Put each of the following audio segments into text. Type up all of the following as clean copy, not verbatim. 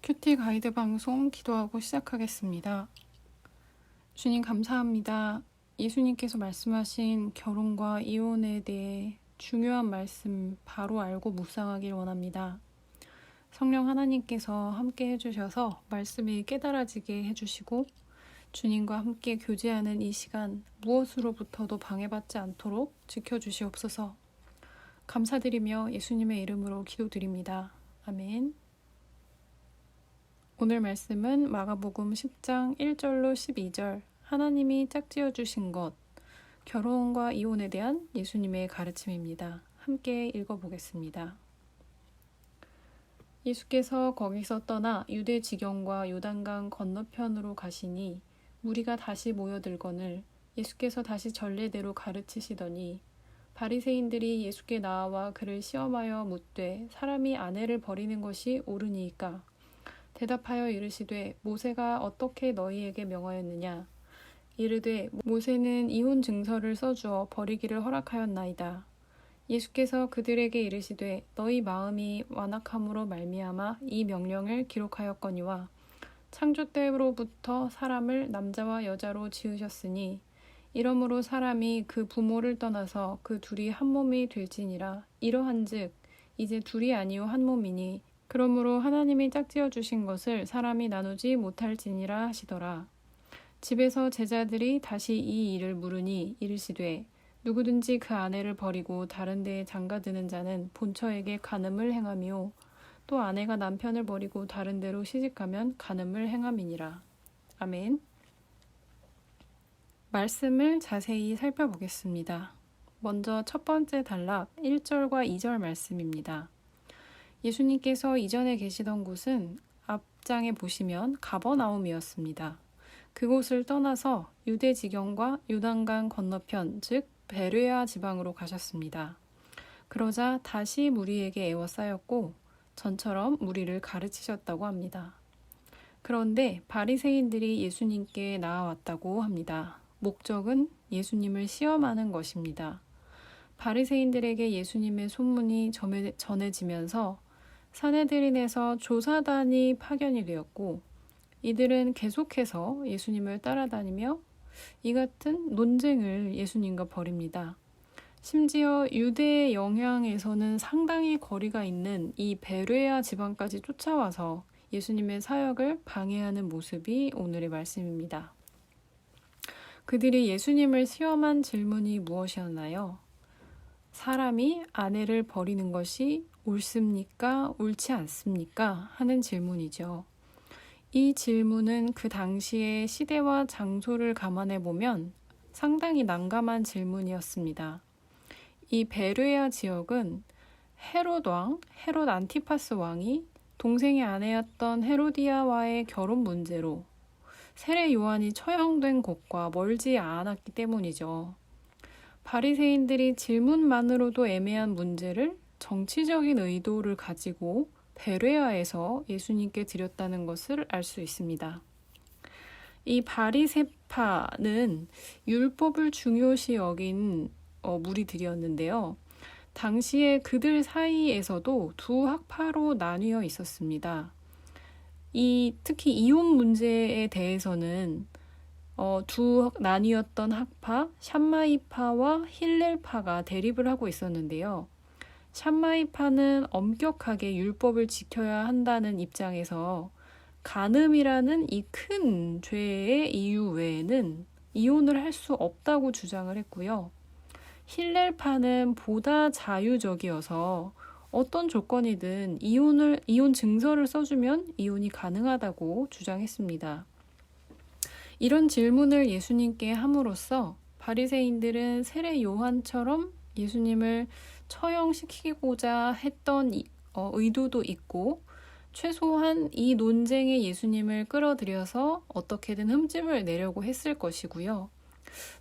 큐티 가이드 방송 기도하고 시작하겠습니다. 주님 감사합니다. 예수님께서 말씀하신 결혼과 이혼에 대해 중요한 말씀 바로 알고 묵상하길 원합니다. 성령 하나님께서 함께 해주셔서 말씀이 깨달아지게 해주시고 주님과 함께 교제하는 이 시간 무엇으로부터도 방해받지 않도록 지켜주시옵소서. 감사드리며 예수님의 이름으로 기도드립니다. 아멘. 오늘 말씀은 마가복음 10장 1절로 12절 하나님이 짝지어 주신 것, 결혼과 이혼에 대한 예수님의 가르침입니다. 함께 읽어보겠습니다. 예수께서 거기서 떠나 유대 지경과 요단강 건너편으로 가시니 무리가 다시 모여들거늘 예수께서 다시 전례대로 가르치시더니 바리새인들이 예수께 나와 그를 시험하여 묻되 사람이 아내를 버리는 것이 옳으니이까 대답하여 이르시되 모세가 어떻게 너희에게 명하였느냐 이르되 모세는 이혼 증서를 써주어 버리기를 허락하였나이다. 예수께서 그들에게 이르시되 너희 마음이 완악함으로 말미암아 이 명령을 기록하였거니와 창조 때로부터 사람을 남자와 여자로 지으셨으니 이러므로 사람이 그 부모를 떠나서 그 둘이 한 몸이 될지니라. 이러한즉 이제 둘이 아니요 한 몸이니 그러므로 하나님이 짝지어 주신 것을 사람이 나누지 못할지니라 하시더라. 집에서 제자들이 다시 이 일을 물으니 이르시되 누구든지 그 아내를 버리고 다른 데에 장가드는 자는 본처에게 간음을 행하며 또 아내가 남편을 버리고 다른 데로 시집가면 간음을 행함이니라. 아멘. 말씀을 자세히 살펴보겠습니다. 먼저 첫 번째 단락 1절과 2절 말씀입니다. 예수님께서 이전에 계시던 곳은 앞장에 보시면 가버나움이었습니다. 그곳을 떠나서 유대 지경과 요단강 건너편 즉 베레아 지방으로 가셨습니다. 그러자 다시 무리에게 에워싸였고 전처럼 무리를 가르치셨다고 합니다. 그런데 바리새인들이 예수님께 나아왔다고 합니다. 목적은 예수님을 시험하는 것입니다. 바리새인들에게 예수님의 소문이 전해지면서 산헤드린에서 조사단이 파견이 되었고 이들은 계속해서 예수님을 따라다니며 이 같은 논쟁을 예수님과 벌입니다. 심지어 유대의 영향에서는 상당히 거리가 있는 이 베레아 지방까지 쫓아와서 예수님의 사역을 방해하는 모습이 오늘의 말씀입니다. 그들이 예수님을 시험한 질문이 무엇이었나요? 사람이 아내를 버리는 것이 옳습니까? 옳지 않습니까? 하는 질문이죠. 이 질문은 그 당시의 시대와 장소를 감안해 보면 상당히 난감한 질문이었습니다. 이 베레아 지역은 헤롯 안티파스 왕이 동생의 아내였던 헤로디아와의 결혼 문제로 세례 요한이 처형된 곳과 멀지 않았기 때문이죠. 바리새인들이 질문만으로도 애매한 문제를 정치적인 의도를 가지고 베레아에서 예수님께 드렸다는 것을 알 수 있습니다. 이 바리새파는 율법을 중요시 여긴 무리들이었는데요. 당시에 그들 사이에서도 두 학파로 나뉘어 있었습니다. 특히 이혼 문제에 대해서는 두 나뉘었던 학파, 샴마이파와 힐렐파가 대립을 하고 있었는데요. 샴마이파는 엄격하게 율법을 지켜야 한다는 입장에서 간음이라는 이 큰 죄의 이유 외에는 이혼을 할 수 없다고 주장을 했고요. 힐렐파는 보다 자유적이어서 어떤 조건이든 이혼 증서를 써주면 이혼이 가능하다고 주장했습니다. 이런 질문을 예수님께 함으로써 바리새인들은 세례 요한처럼 예수님을 처형시키고자 했던 의도도 있고 최소한 이 논쟁에 예수님을 끌어들여서 어떻게든 흠집을 내려고 했을 것이고요.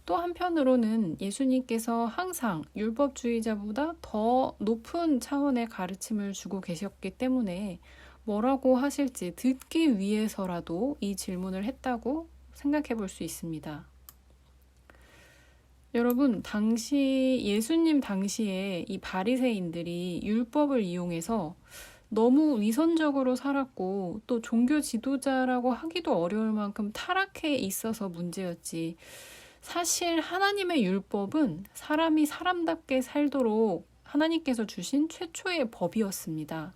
또 한편으로는 예수님께서 항상 율법주의자보다 더 높은 차원의 가르침을 주고 계셨기 때문에 뭐라고 하실지 듣기 위해서라도 이 질문을 했다고 생각해 볼 수 있습니다. 여러분, 예수님 당시에 이 바리새인들이 율법을 이용해서 너무 위선적으로 살았고 또 종교 지도자라고 하기도 어려울 만큼 타락해 있어서 문제였지. 사실 하나님의 율법은 사람이 사람답게 살도록 하나님께서 주신 최초의 법이었습니다.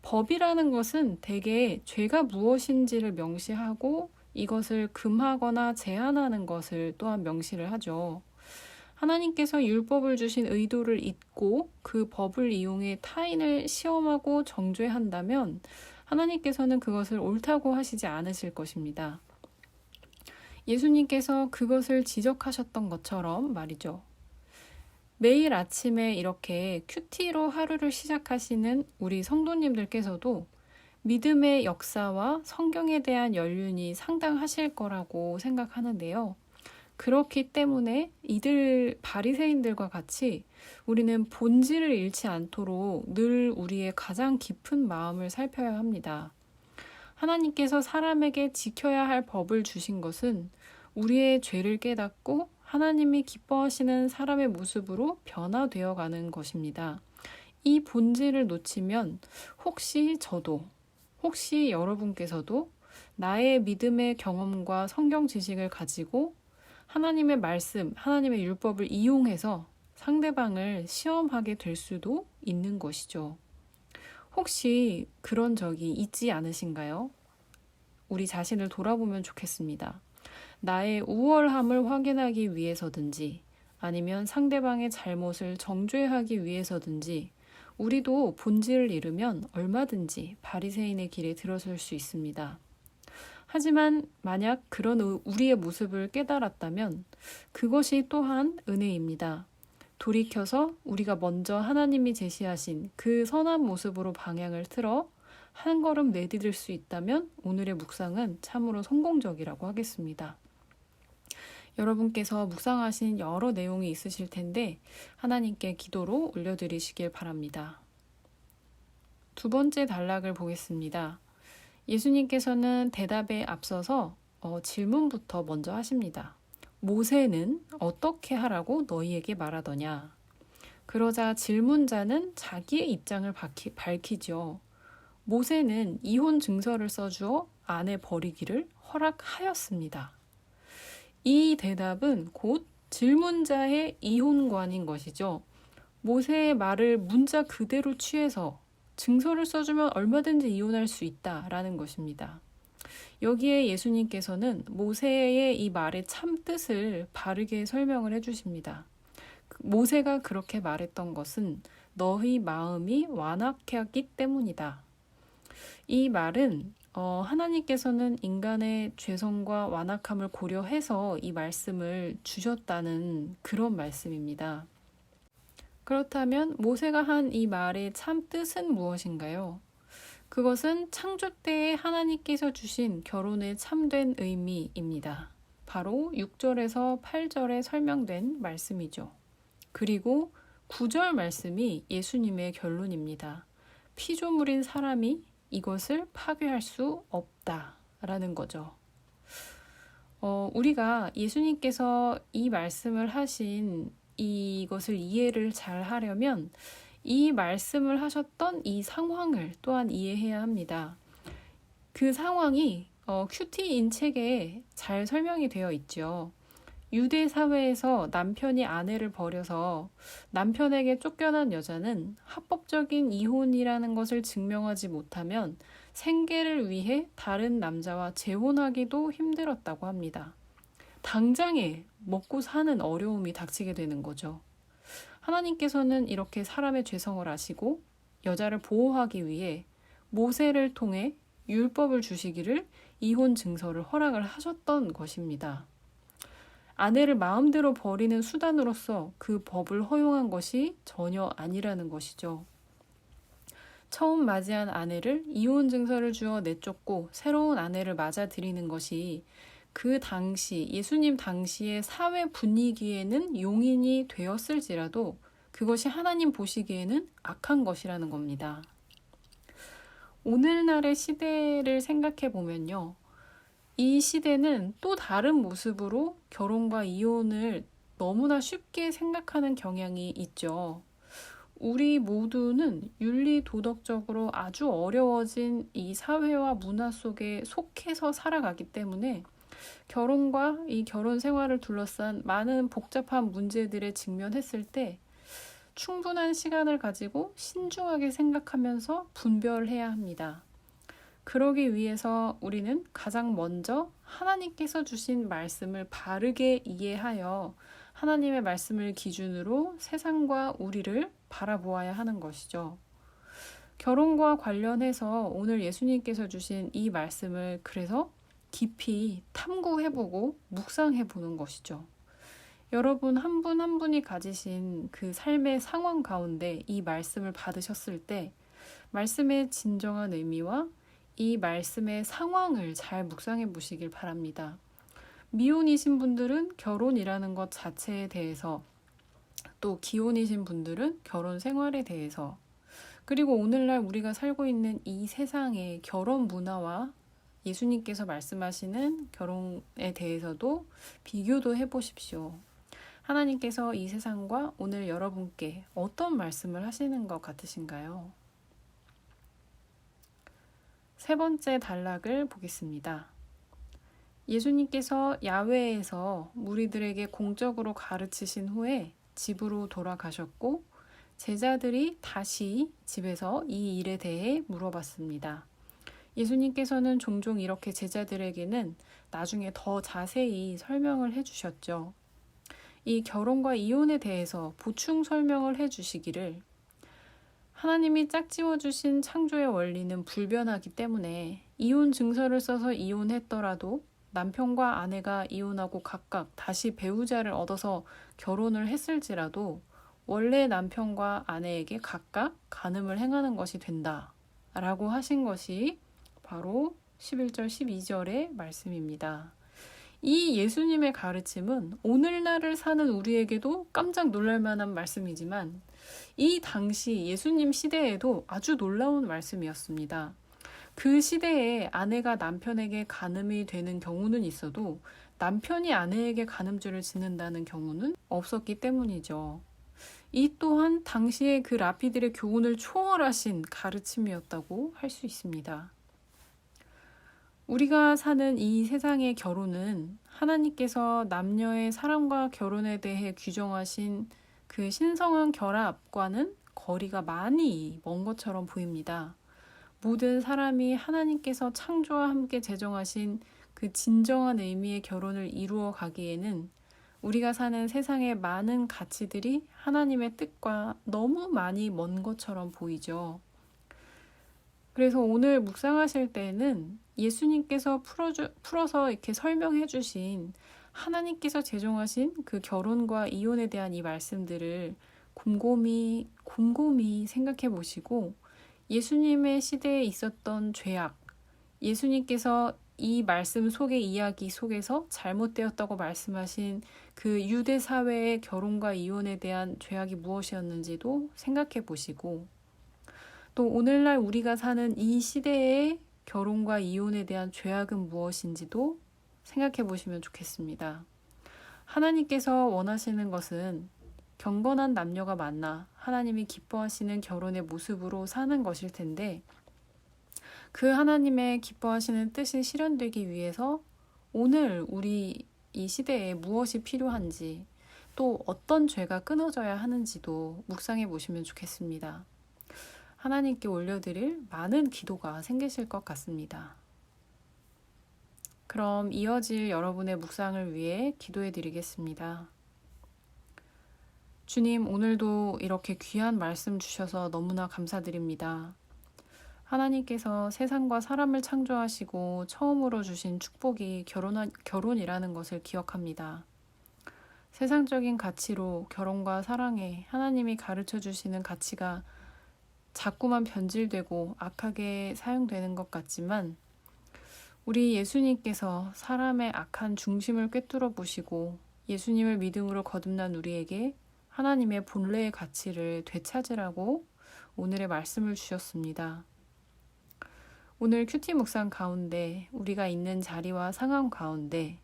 법이라는 것은 대개 죄가 무엇인지를 명시하고 이것을 금하거나 제한하는 것을 또한 명시를 하죠. 하나님께서 율법을 주신 의도를 잊고 그 법을 이용해 타인을 시험하고 정죄한다면 하나님께서는 그것을 옳다고 하시지 않으실 것입니다. 예수님께서 그것을 지적하셨던 것처럼 말이죠. 매일 아침에 이렇게 큐티로 하루를 시작하시는 우리 성도님들께서도 믿음의 역사와 성경에 대한 연륜이 상당하실 거라고 생각하는데요. 그렇기 때문에 이들 바리새인들과 같이 우리는 본질을 잃지 않도록 늘 우리의 가장 깊은 마음을 살펴야 합니다. 하나님께서 사람에게 지켜야 할 법을 주신 것은 우리의 죄를 깨닫고 하나님이 기뻐하시는 사람의 모습으로 변화되어 가는 것입니다. 이 본질을 놓치면 혹시 저도, 혹시 여러분께서도 나의 믿음의 경험과 성경 지식을 가지고 하나님의 말씀, 하나님의 율법을 이용해서 상대방을 시험하게 될 수도 있는 것이죠. 혹시 그런 적이 있지 않으신가요? 우리 자신을 돌아보면 좋겠습니다. 나의 우월함을 확인하기 위해서든지 아니면 상대방의 잘못을 정죄하기 위해서든지 우리도 본질을 잃으면 얼마든지 바리새인의 길에 들어설 수 있습니다. 하지만 만약 그런 우리의 모습을 깨달았다면 그것이 또한 은혜입니다. 돌이켜서 우리가 먼저 하나님이 제시하신 그 선한 모습으로 방향을 틀어 한 걸음 내디딜 수 있다면 오늘의 묵상은 참으로 성공적이라고 하겠습니다. 여러분께서 묵상하신 여러 내용이 있으실 텐데 하나님께 기도로 올려드리시길 바랍니다. 두 번째 단락을 보겠습니다. 예수님께서는 대답에 앞서서 질문부터 먼저 하십니다. 모세는 어떻게 하라고 너희에게 말하더냐? 그러자 질문자는 자기의 입장을 밝히죠. 모세는 이혼 증서를 써주어 아내 버리기를 허락하였습니다. 이 대답은 곧 질문자의 이혼관인 것이죠. 모세의 말을 문자 그대로 취해서 증서를 써주면 얼마든지 이혼할 수 있다라는 것입니다. 여기에 예수님께서는 모세의 이 말의 참뜻을 바르게 설명을 해주십니다. 모세가 그렇게 말했던 것은 너희 마음이 완악하기 때문이다. 이 말은 하나님께서는 인간의 죄성과 완악함을 고려해서 이 말씀을 주셨다는 그런 말씀입니다. 그렇다면 모세가 한 이 말의 참 뜻은 무엇인가요? 그것은 창조 때에 하나님께서 주신 결혼의 참된 의미입니다. 바로 6절에서 8절에 설명된 말씀이죠. 그리고 9절 말씀이 예수님의 결론입니다. 피조물인 사람이 이것을 파괴할 수 없다라는 거죠. 우리가 예수님께서 이 말씀을 하신 이것을 이해를 잘 하려면 이 말씀을 하셨던 이 상황을 또한 이해해야 합니다. 그 상황이 큐티인 책에 잘 설명이 되어 있죠. 유대 사회에서 남편이 아내를 버려서 남편에게 쫓겨난 여자는 합법적인 이혼이라는 것을 증명하지 못하면 생계를 위해 다른 남자와 재혼하기도 힘들었다고 합니다. 당장에 먹고 사는 어려움이 닥치게 되는 거죠. 하나님께서는 이렇게 사람의 죄성을 아시고 여자를 보호하기 위해 모세를 통해 율법을 주시기를 이혼 증서를 허락을 하셨던 것입니다. 아내를 마음대로 버리는 수단으로서 그 법을 허용한 것이 전혀 아니라는 것이죠. 처음 맞이한 아내를 이혼 증서를 주어 내쫓고 새로운 아내를 맞아들이는 것이 그 당시 예수님 당시의 사회 분위기에는 용인이 되었을지라도 그것이 하나님 보시기에는 악한 것이라는 겁니다. 오늘날의 시대를 생각해 보면요. 이 시대는 또 다른 모습으로 결혼과 이혼을 너무나 쉽게 생각하는 경향이 있죠. 우리 모두는 윤리 도덕적으로 아주 어려워진 이 사회와 문화 속에 속해서 살아가기 때문에 결혼과 이 결혼 생활을 둘러싼 많은 복잡한 문제들에 직면했을 때 충분한 시간을 가지고 신중하게 생각하면서 분별해야 합니다. 그러기 위해서 우리는 가장 먼저 하나님께서 주신 말씀을 바르게 이해하여 하나님의 말씀을 기준으로 세상과 우리를 바라보아야 하는 것이죠. 결혼과 관련해서 오늘 예수님께서 주신 이 말씀을 그래서 깊이 탐구해보고 묵상해보는 것이죠. 여러분 한 분 한 분이 가지신 그 삶의 상황 가운데 이 말씀을 받으셨을 때 말씀의 진정한 의미와 이 말씀의 상황을 잘 묵상해 보시길 바랍니다. 미혼이신 분들은 결혼이라는 것 자체에 대해서, 또 기혼이신 분들은 결혼 생활에 대해서, 그리고 오늘날 우리가 살고 있는 이 세상의 결혼 문화와 예수님께서 말씀하시는 결혼에 대해서도 비교도 해보십시오. 하나님께서 이 세상과 오늘 여러분께 어떤 말씀을 하시는 것 같으신가요? 세 번째 단락을 보겠습니다. 예수님께서 야외에서 무리들에게 공적으로 가르치신 후에 집으로 돌아가셨고 제자들이 다시 집에서 이 일에 대해 물어봤습니다. 예수님께서는 종종 이렇게 제자들에게는 나중에 더 자세히 설명을 해주셨죠. 이 결혼과 이혼에 대해서 보충 설명을 해주시기를 하나님이 짝지어주신 창조의 원리는 불변하기 때문에 이혼 증서를 써서 이혼했더라도 남편과 아내가 이혼하고 각각 다시 배우자를 얻어서 결혼을 했을지라도 원래 남편과 아내에게 각각 간음을 행하는 것이 된다 라고 하신 것이 바로 11절 12절의 말씀입니다. 이 예수님의 가르침은 오늘날을 사는 우리에게도 깜짝 놀랄 만한 말씀이지만 이 당시 예수님 시대에도 아주 놀라운 말씀이었습니다. 그 시대에 아내가 남편에게 간음이 되는 경우는 있어도 남편이 아내에게 간음죄를 짓는다는 경우는 없었기 때문이죠. 이 또한 당시의 그 라피들의 교훈을 초월하신 가르침이었다고 할 수 있습니다. 우리가 사는 이 세상의 결혼은 하나님께서 남녀의 사랑과 결혼에 대해 규정하신 그 신성한 결합과는 거리가 많이 먼 것처럼 보입니다. 모든 사람이 하나님께서 창조와 함께 제정하신 그 진정한 의미의 결혼을 이루어 가기에는 우리가 사는 세상의 많은 가치들이 하나님의 뜻과 너무 많이 먼 것처럼 보이죠. 그래서 오늘 묵상하실 때는 예수님께서 풀어서 이렇게 설명해 주신 하나님께서 제정하신 그 결혼과 이혼에 대한 이 말씀들을 곰곰이 생각해 보시고 예수님의 시대에 있었던 죄악, 예수님께서 이 말씀 속의 이야기 속에서 잘못되었다고 말씀하신 그 유대 사회의 결혼과 이혼에 대한 죄악이 무엇이었는지도 생각해 보시고 또 오늘날 우리가 사는 이 시대의 결혼과 이혼에 대한 죄악은 무엇인지도 생각해 보시면 좋겠습니다. 하나님께서 원하시는 것은 경건한 남녀가 만나 하나님이 기뻐하시는 결혼의 모습으로 사는 것일 텐데 그 하나님의 기뻐하시는 뜻이 실현되기 위해서 오늘 우리 이 시대에 무엇이 필요한지 또 어떤 죄가 끊어져야 하는지도 묵상해 보시면 좋겠습니다. 하나님께 올려드릴 많은 기도가 생기실 것 같습니다. 그럼 이어질 여러분의 묵상을 위해 기도해 드리겠습니다. 주님, 오늘도 이렇게 귀한 말씀 주셔서 너무나 감사드립니다. 하나님께서 세상과 사람을 창조하시고 처음으로 주신 축복이 결혼이라는 것을 기억합니다. 세상적인 가치로 결혼과 사랑에 하나님이 가르쳐 주시는 가치가 자꾸만 변질되고 악하게 사용되는 것 같지만 우리 예수님께서 사람의 악한 중심을 꿰뚫어 보시고 예수님을 믿음으로 거듭난 우리에게 하나님의 본래의 가치를 되찾으라고 오늘의 말씀을 주셨습니다. 오늘 큐티 묵상 가운데 우리가 있는 자리와 상황 가운데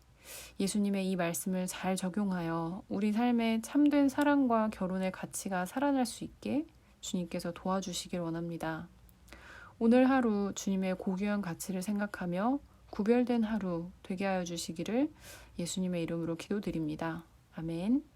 예수님의 이 말씀을 잘 적용하여 우리 삶의 참된 사랑과 결혼의 가치가 살아날 수 있게 주님께서 도와주시길 원합니다. 오늘 하루 주님의 고귀한 가치를 생각하며 구별된 하루 되게 하여 주시기를 예수님의 이름으로 기도드립니다. 아멘.